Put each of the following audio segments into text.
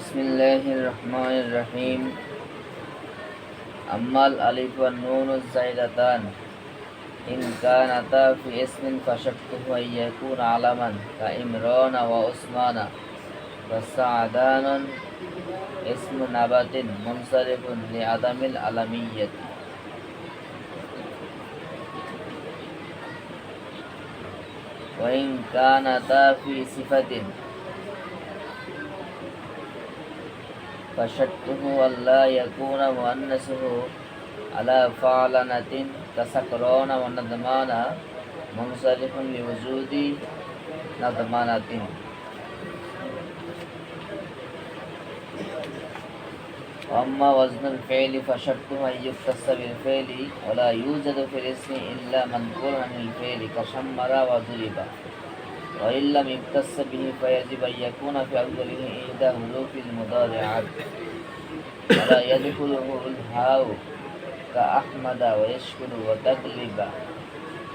বিসমিল্লাহির রহমানির রহিম। আম্মাল আলিফ ওয়ান নুন যায়দাতান ইন কানাতা ফি ইসমিন ফাশাক্কুহু আন ইয়াকুনা আলামান কা ইমরান ওয়া উসমানা ফাসা'দানুন ইসমু নাবাতিন মুনসারিফুন লিআদামিল আলামিyyati। ওয়া ইন কানাতা ফি সিফাতিন ফাশাক্কুহু আল্লা ইয়াকুনা মুআন্নাসুহু আলা ফা'লানাতিন কাসাকরানা ওয়া নাদমানা মুনসারিফুন লিওজুদি নাদমানাতিন। أما وزن الفعل فشرطه أن يختص بالفعل ولا يوجد في الاسم إلا منقول عن الفعل كشمر وضرب، وإن لم يختص به فيجب أن يكون في أوله إحدى حروف المضارعات ولا يدخله الهاء كأحمد ويشكر وتغلب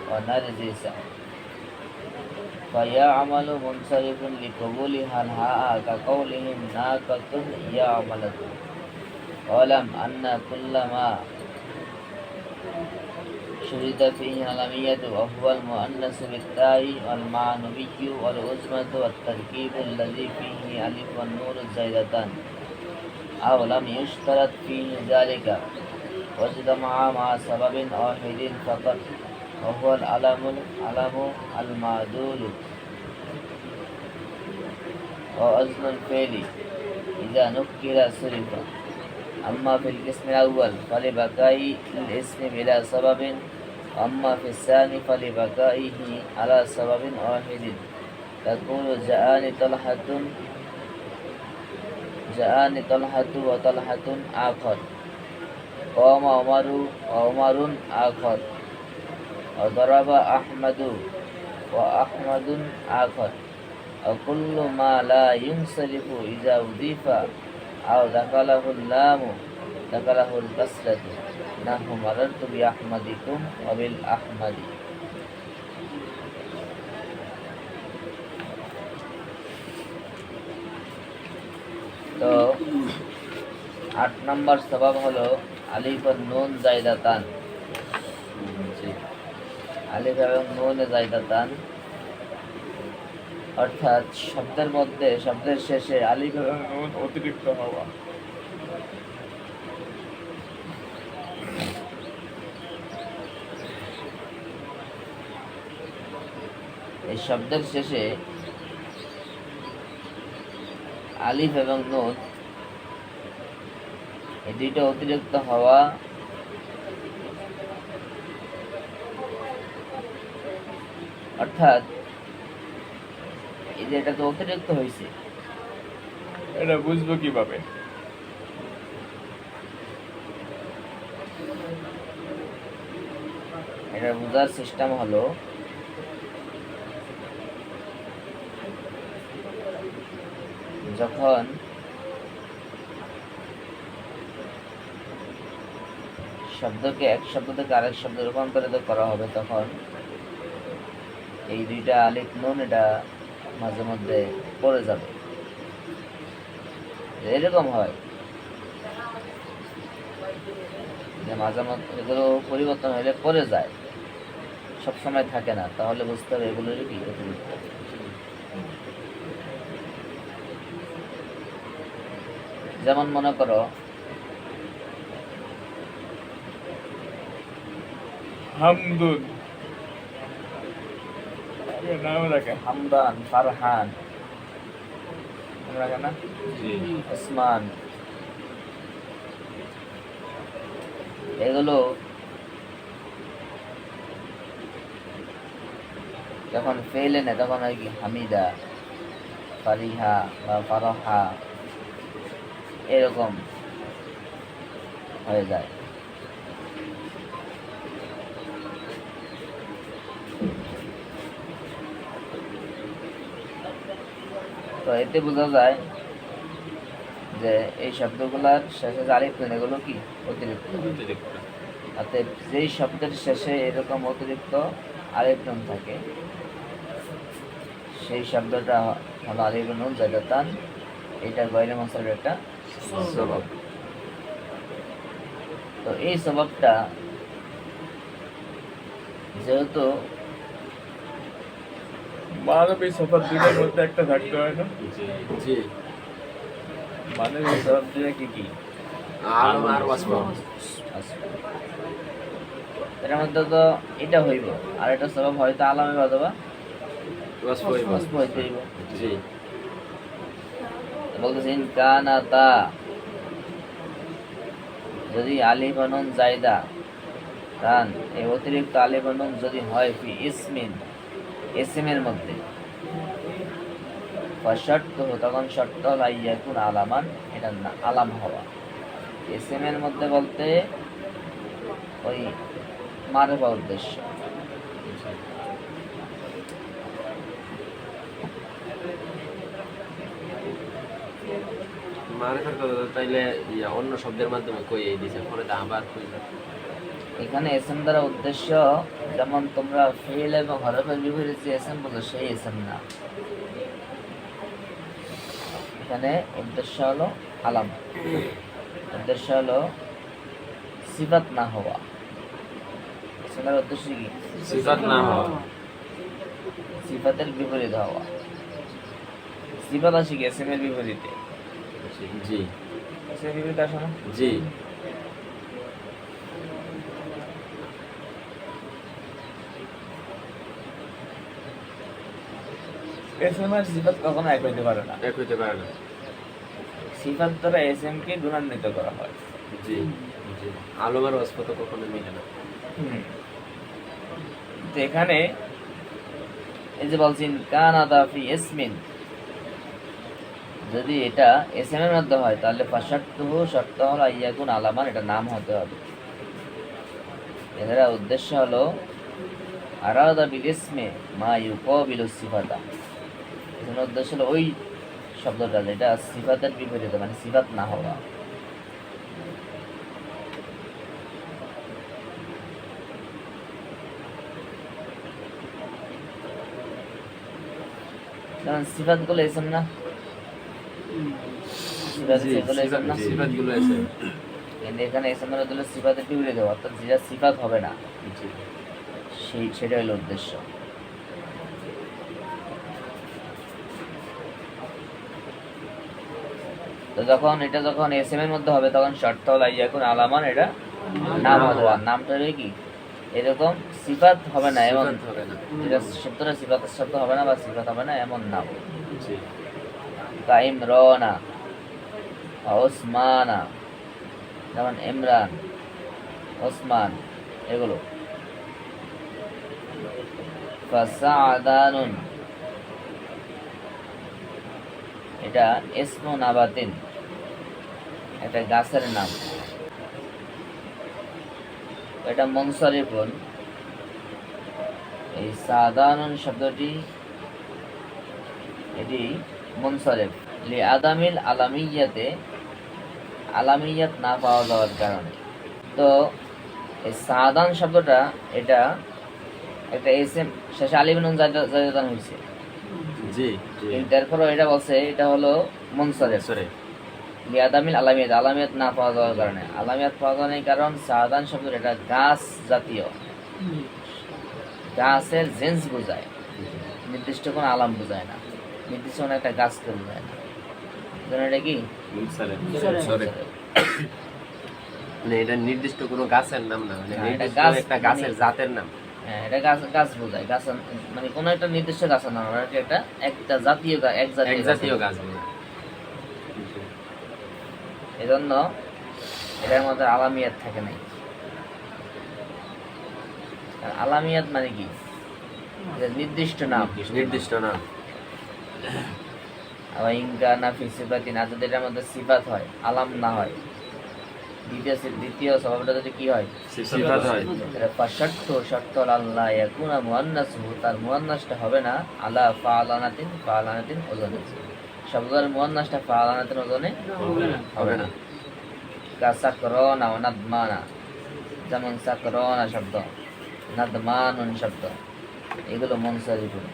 ونرجس، فيعمل منصرف لقبولها الهاء كقولهم ناقة يعملة. واعلم أن كل ما شرط فيه العلمية وهو المؤنث بالتاء والمعنوي والعزمة والتركيب الذي فيه ألف والنون الزائدتان أو لم يشترط فيه ذلك واجتمع مع سبب واحد فقط وهو العلم المعدول ووزن الفعل إذا نكر صرف. أما في القسم الأول فلبقاء الاسم بلا سبب، وأما في الثاني فلبقائه على سبب واحد. تقول جاءني طلحة وطلحة آخر، قام عمر وعمر آخر، وضرب أحمد وأحمد آخر. وكل ما لا ينصرف إذا أضيف أو دخله اللام دخله الكسرة نحو مررت بأحمدكم وبالأحمد. তো 8 নম্বর সবাব হলো আলিফ আর নুন যায়দাতান। আলিফ এবং নুন যায়দাতান অর্থাৎ শব্দের মধ্যে শব্দের শেষে আলিফ এবং নুন অতিরিক্ত হওয়া। এই শব্দের শেষে আলিফ এবং নুন এই দুইটা অতিরিক্ত হওয়া অর্থাৎ এই যে এটা তো অতিরিক্ত হয়েছে, এটা বুঝবো কিভাবে? এটা বোঝার সিস্টেম হলো যখন শব্দকে এক শব্দ থেকে আরেক শব্দে রূপান্তরিত করা হবে তখন এই দুইটা আলিফ নুন এটা মাঝে মধ্যে পড়ে যাবে। এরকম হয় যে মাঝে মধ্যে এগুলো পরিবর্তন হলে পড়ে যায়, সবসময় থাকে না। তাহলে বুঝতে হবে এগুলোর কি অতিরিক্ত। যেমন মনে করো হামদুন, নাম রাখে হামদান, ফারহান, নাম রাখে না, ওসমান, এগুলো যখন ফেলে নেয় তখন হয় কি হামিদা, ফারিহা বা ফারহা এরকম হয়ে যায়। তো এতে বোঝা যায় যে এই শব্দগুলার শেষে আলিফ নুন এগুলো কি অতিরিক্ত। অতএব যেই শব্দের শেষে এরকম অতিরিক্ত আলিফ নুন থাকে সেই শব্দটা হলো আলিফ নুন যায়দাতান। এটা গয়রে মুনসারিফের একটা সবাব। তো এই সবাবটা যেহেতু মানবী সফর দুইটার মধ্যে একটা থাকতে হয় না? জি মানবী সবাব দুটা কি কি? আলম আর ওয়াসফ আচ্ছা, এটার মধ্যে তো এটা হইব, আর এটা সবাব হয়তো আলামে অথবা ওয়াসফ ওয়াসফ হইতে হইব। জি বলতেছেন কানাতা, যদি আলিফ ও নুন জায়দা কান এই অতিরিক্ত আলিফ ও নুন যদি হয় ফি ইসমিন ইসমের মধ্যে, ফাশার্ত তখন শর্ত হলো ইয়াকুন আলামান, এটা না আলাম হওয়া। ইসমের মধ্যে বলতে ওই মারফা উদ্দেশ্য। মারিফার কথা তাইলে অন্য শব্দের মাধ্যমে কই এই দিছে পরে তো আবার কইলো এখানে এসএম দ্বারা উদ্দেশ্য, যেমন তোমরা ফেল এবং হরফের বিপরীত যে এসএম বলো সেই এসএম না, এখানে উদ্দেশ্য হলো আলাম, উদ্দেশ্য হলো সিফাত না হওয়া। এসএম দ্বারা উদ্দেশ্য কি? সিফাত না হওয়া সিফাতের বিপরীত হওয়া। সিফাত আসে কি এসএম এর বিপরীতে? জি এসএম এর বিপরীতে আসে না? জি এসএম আর সিফাত কখনো এক হইতে পারে না। এক হইতে পারে না সিফাত দ্বারা এসএম কে গুণান্বিত করা হয়। জি জি আলম আর ওয়াসফ তো কখনো মিলে না তো এখানে এই যে বলছেন কানাদা ফি ইসমিন, যদি এটা এসএম এর মধ্যে হয় তাহলে ফাশার্তুহু শর্ত হলো ইয়াকুন আলামান, এটা নাম হতে হবে। এর উদ্দেশ্য হলো আরাদা বিল ইসমে মা ইউকাবিলু সিফাতা, এর উদ্দেশ্য হলো ওই শব্দটা যেটা সিফাতের বিপরীতে, মানে সিফাত না হওয়া। কারণ সিফাত গুলো এসএম না, সিফাত জি যেগুলো এসএম না, সিফাত গুলো আছে কিন্তু এখানে এসএম এর উদ্দেশ্য সিফাতের বিপরীতে, অর্থাৎ যেটা সিফাত হবে না জি সেটা হলো উদ্দেশ্য। তো যখন এটা যখন এসএম এর মধ্যে হবে তখন শর্ত হলো ইয়াকুন আলামান, এটা নাম হবে। আর নামটা হবে কি এরকম সিফাত হবে না এমন, সিফাত হবে না যেটা শব্দটা সিফাতের শব্দ হবে না বা সিফাত হবে না এমন নাম। জি কাইম রনা ওসমানা, যেমন ইমরান ওসমান এগুলো। ফাসাদানুন, এটা ইসমু নাবাতিন, এটা গাছের নাম, এটা মুনসারিফুন। এই সাদানুন শব্দটি এটি মুনসারিফ লি আদামিল আলামিয়াতে, আলামিয়াত না পাওয়া যাওয়ার কারণে। তো এই সাদান শব্দটা এটা একটা এসএম শেষে আলিফ নুন জায়দান হয়েছে, জি জি কিন্তু এরপরও এটা বলছে এটা হলো মুনসারিফ সরে লি আদামিল আলামিয়াত, আলামিয়াত না পাওয়া যাওয়ার কারণে। আলামিয়াত পাওয়া যাওয়ার কারণ সাদান শব্দটা এটা গাছ জাতীয়, গাছের জেন্স বোঝায়, নির্দিষ্ট কোনো আলাম বোঝায় না, নির্দিষ্ট কোনো একটা গাছকে বোঝায় না। এটা কি সরে মানে এটা নির্দিষ্ট কোনো গাছের নাম না, মানে হ্যাঁ, এটা নির্দিষ্ট গাছ একটা গাছের মানে- জাতের নাম হ্যাঁ, এটা গাছ গাছ বোঝায়, গাছ মানে কোনো একটা নির্দিষ্ট গাছের নাম, এটা একটা একটা জাতীয় এক এক জাতীয় জাতীয় গাছ। গাছ বলে। এজন্য এটার মধ্যে আলামিয়াত থাকে নাই। আর আলামিয়াত মানে কি এটা নির্দিষ্ট নাম, নির্দিষ্ট নাম আবার ইনকা না ফি সিফাতিন, আর যদি এটার মধ্যে সিফাত হয় আলাম না হয়, দ্বিতীয় স্বভাবটা যদি কি হয় সিফাত হয় এটা ফাশার্ত শর্ত আল্লাহ ইয়াকুনা মুআন্নাসুহু, তার মুআন্নাসটা হবে না আলা ফাআলানাতিন ওজনে, শব্দের মুআন্নাসটা ফাআলানাতিন ওজনে হবে না। কা সাকরানা ওয়া নাদমানা, যেমন সাকরানা শব্দ, নাদমানুন শব্দ, এগুলো মুনসারিফুন,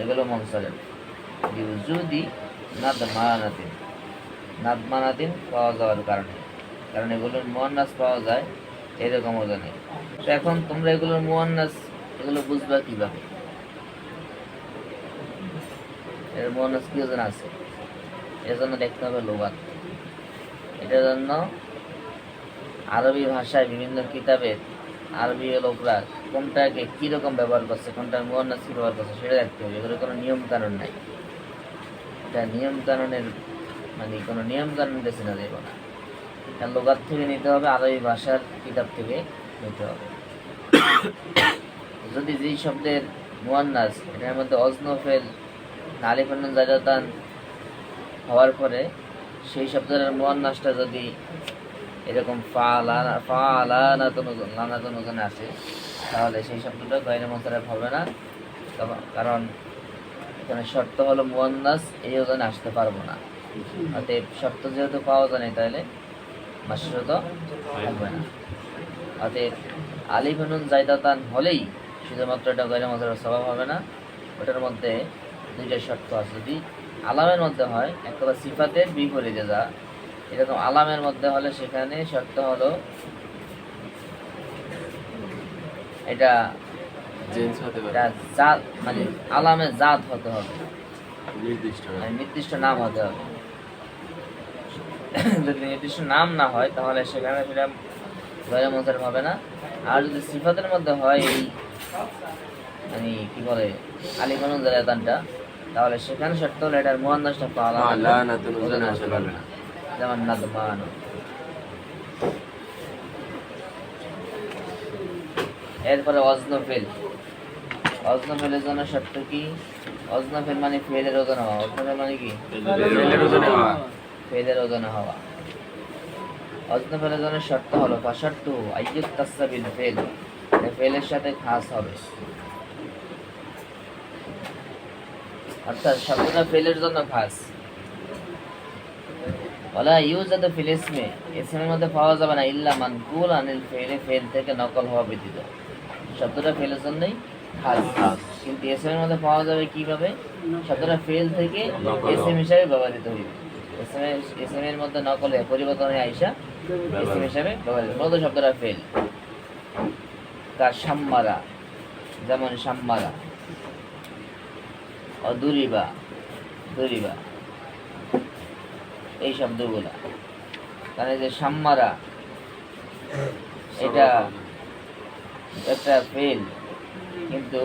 এগুলো মুনসারিফ। যদি নাদমানাতিন, নাদমানাতিন পাওয়া যাওয়ার কারণে, কারণ এগুলোর মুয়ান্নাস পাওয়া যায় এরকম ওজনে। তো এখন তোমরা এগুলোর মুয়ান্নাস এগুলো বুঝবা কিভাবে? এর মুয়ান্নাস কি ওজন আছে, এর জন্য দেখতে হবে লুগাত। এটার জন্য আরবি ভাষায় বিভিন্ন কিতাবে আরবি লোকরা কোনটাকে কিরকম ব্যবহার করছে, কোনটার মুয়ান্নাস কি ব্যবহার করছে সেটা দেখতে হবে। এগুলো কোনো নিয়ম কানুন নাই, এটা নিয়ম কানুনের মানে কোনো নিয়ম কানুন বেছে না দেব না, এটা লুগাত থেকে নিতে হবে, আরবি ভাষার কিতাব থেকে নিতে হবে। যদি যেই শব্দের মুয়ান্নাস এটার মধ্যে অজনফেল আলিফ জায়দাতান হওয়ার পরে সেই শব্দের মুয়ান্নাসটা যদি এরকম লানাতুন ওজনে আসে, তাহলে সেই শব্দটা গায়রে মুনসারিফ হবে না, কারণ এখানে শর্ত হলো মুয়ান্নাস এই ওজনে আসতে পারবো না। অতএব শর্ত যেহেতু পাওয়া যায় না, তাহলে মাশরুত থাকবে না। অতএব আলিফ নুন জায়দাতান হলেই শুধুমাত্র এটা গায়রে মুনসারিফ স্বভাব হবে না, ওটার মধ্যে দুইটা শর্ত আছে। যদি আলামের মধ্যে হয়, একটা সিফাতের বিপরীতে যা, এরকম আলামের মধ্যে হলে সেখানে শর্ত হলো এটা চেঞ্জ হতে পারে, এটা জাত মানে আলামের জাত হতে হবে, নির্দিষ্ট না। মানে নির্দিষ্ট নাম হতে হবে। যদি নির্দিষ্ট নাম না হয় তাহলে সেখানে সেটা গায়রে মুনসারিফ হবে না। আর যদি সিফাতের মধ্যে হয় এই মানে কি বলে আলিফ নুন জায়দাতানটা, তাহলে সেখানে শর্ত হলো এটার মুয়ান্নাসটা লানাতুন ওজনে আসতে পারবে না। যেমন নাদমান। এরপরে অজনফেল, অজনফেলের জন্য শর্ত কি? অজনফেল মানে ফেলের ওজন হওয়া, অজনফেল মানে কি? ফেলের ওজনে হওয়া। ফেলের ওজন হওয়া। অজনফেলের জন্য শর্ত হলো ফাশারতু আইয়ুত তাসাবিল ফেল, ফেলের সাথে খাস হবে, অর্থাৎ শব্দটা ফেলের জন্য খাস। ওয়ালা ইউজাদু ফিল ইসমে, ইসমের মধ্যে পাওয়া যাবে না ইল্লা মানকুল আনিল ফেলে, ফেল থেকে নকল হওয়া ব্যতীত। শব্দটা ফেলের জন্যই খাস, কিন্তু ইসমের মধ্যে পাওয়া যাবে কিভাবে? শব্দটা ফেল থেকে ইসম হিসাবে ব্যবহৃত হইবে, ইসমের মধ্যে নকল হয়ে পরিবর্তন হয়ে আইসা ইসম হিসাবে ব্যবহৃত। মূলত শব্দটা ফেল। কার শাম্মারা, যেমন শাম্মারা, অদুরিবা, দুরিবা, এই শব্দগুলা। কারণ যে শাম্মারা এটা একটা ফেল, কিন্তু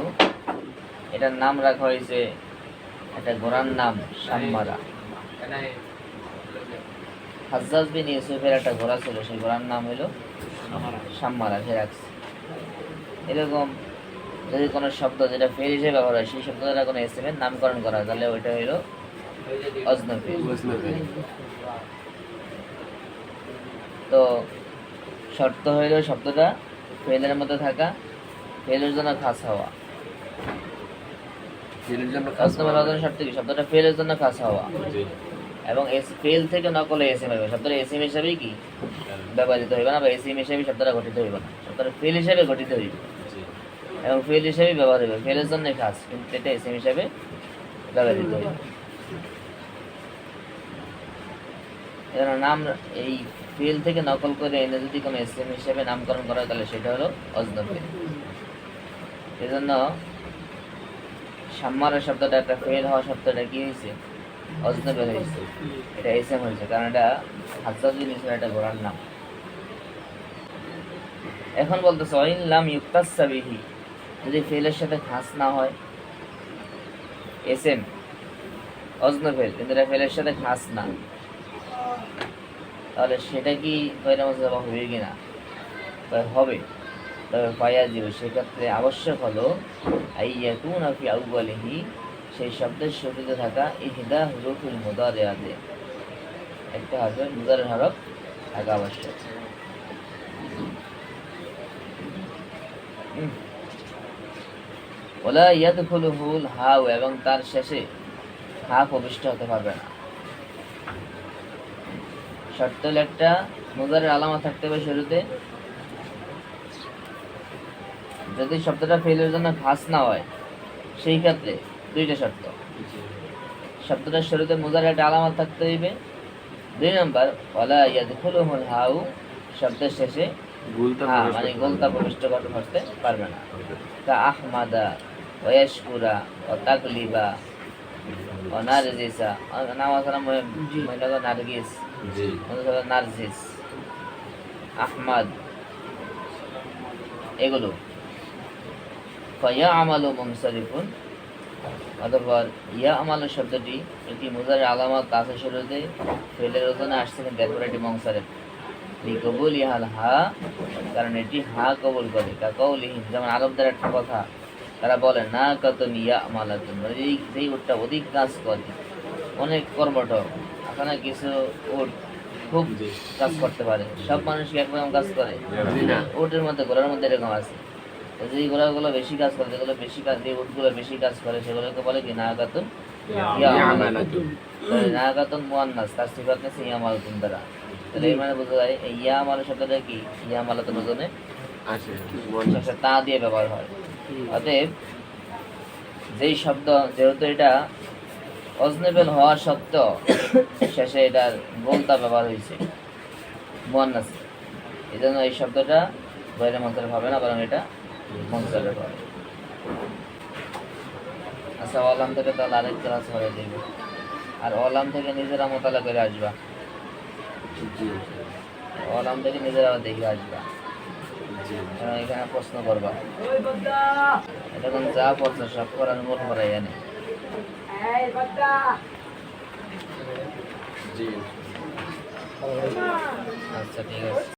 এটার নাম রাখা হয়েছে একটা ঘোড়ার নাম শাম্মারা। হাজ্জাজ বিন ইউসুফের একটা ঘোড়া ছিল, সেই ঘোড়ার নাম হলো শাম্মারা, সে রাখছে। এরকম যদি কোনো শব্দ যেটা ফেল হিসেবে ব্যবহার হয়, সেই শব্দ দ্বারা কোনো ইসমের নামকরণ করা হয়, তাহলে ওইটা হলো অজনফেল। তো শর্ত হইল শব্দটা ফেলের মধ্যে থাকা, ফেলের জন্য খাস হওয়া। ফেলের জন্য অজনফেল অজনের শর্ত কি? শব্দটা ফেলের জন্য খাস হওয়া, এবং ফেল থেকে নকলে এসএম হবে। শব্দটা এসএম হিসাবেই কি ব্যবহৃত হইবে না, বা এসএম হিসাবে শব্দটা গঠিত হইবে না, শব্দটা ফেল হিসাবে গঠিত হইবে এবং ফেল হিসাবে ব্যবহার হইবে। ফেলের জন্য খাস, কিন্তু এটা এসএম হিসাবে ব্যবহৃত হইবে। এর নাম এই ফেল থেকে নকল করে এনে যদি কোনো এসএম হিসাবে নামকরণ করা হয়, তাহলে সেটা হলো অজনফেল। এজন্য শাম্মারা শব্দটা একটা ফেল হওয়া শব্দটা কি হয়েছে? অজনফেল হয়েছে, এটা এসএম হয়েছে, কারণ এটা হাজ্জাজ বিন ইউসুফের একটা ঘোড়ার নাম। এখন বলতেছে ওয়াইন লাম ইউক্তাসা বিহি, যদি ফেলের সাথে খাস না হয়, এসএম অজনফেল কিন্তু এটা ফেলের সাথে খাস না, তাহলে সেটা কি গায়রে মুনসারিফ হবে কিনা? হবে, তবে ফায়াজিব, সেক্ষেত্রে আবশ্যক হলো আইয়াকুনা ফি আউয়ালিহি, সেই শব্দের শুরুতে থাকা ইহদা হুরুফিল মুদারিআতে, একটা হরফের মুদারির হরফ থাকা আবশ্যক। ওয়ালা ইয়াদখুলুহুল হাউ, এবং তার শেষে হা প্রবিষ্ট হতে পারবে না। শর্ত হলো একটা মুদারির আলামত থাকতে হবে শুরুতে। যদি শব্দটা ফেলের জন্য খাস না হয়, সেই ক্ষেত্রে দুইটা শর্ত। শব্দটার শুরুতে মুজারে একটা আলামত থাকতে হইবে। 2 নম্বর ওয়ালা ইয়াদখুলুহুল হাউ, শব্দের শেষে গুলতা হ্যাঁ প্রবেশ মানে করতে গোলতা প্রবিষ্ট করতে পারবে না। কা আহমাদা ওয়াশকুরা ওয়া তাকলিবা ওয়া নারজিসা, নাম আছে না মহিলা নারগিস, জি নারজিস, আহমদ, এগুলো। ফায়া আমালু মুনসারিফুন, অতঃপর ইয়া আমালু শব্দটি এটি মুজারের আলামত আছে শুরুতে ফেলের ওজনে আসছে, কিন্তু এরপর এটি মুনসারিফ লিকবুল ইহাল হা, কারণ এটি হা কবুল করে। কাকাউলিহিম, যেমন আরবদের একটা কথা, তারা বলে না কাতুন ইয়া আমালাতুন, যেই উটটা অধিক কাজ করে, অনেক কর্মঠ। এখানে কিছু উট খুব জি কাজ করতে পারে, সব মানুষ কি একরকম কাজ করে? জি না। উটের মধ্যে ঘোড়ার মধ্যে এরকম আছে, তো যেই ঘোড়াগুলো বেশি কাজ করে, যেগুলো বেশি কাজ, যে উটগুলো বেশি কাজ করে সেগুলোকে বলে কি নাগাতুন ইয়া আমালাতুন। তাহলে নাগাতুন মুয়ান্নাস, তার সিফাত নিচ্ছে ইয়া আমালাতুন দ্বারা। তাহলে এই মানে বোঝা যায় এই ইয়া আমাল শব্দটা কি ইয়া আমালাতুন ওজনে আসে শেষে তা দিয়ে ব্যবহার হয়। অতএব যেই শব্দ, যেহেতু এটা অজনেবেল হওয়া সত্ত্বেও শেষে এটার গোলতা ব্যবহার হয়েছে মুয়ান্নাস, এই জন্য এই শব্দটা বাইরে মন্ত্রের হবে না, বরং এটা মন্ত্রের হবে। আচ্ছা, অলাম থেকে তাহলে আরেক ক্লাস হয়ে যাবে, আর অলাম থেকে নিজেরা মোতালা করে আসবা, জি অলাম থেকে নিজেরা দেখে আসবা, জি কারণ এখানে প্রশ্ন করবা। এটা কোন যা পড়ছো সব করার মন করাই জানে। জি আচ্ছা ঠিক আছে।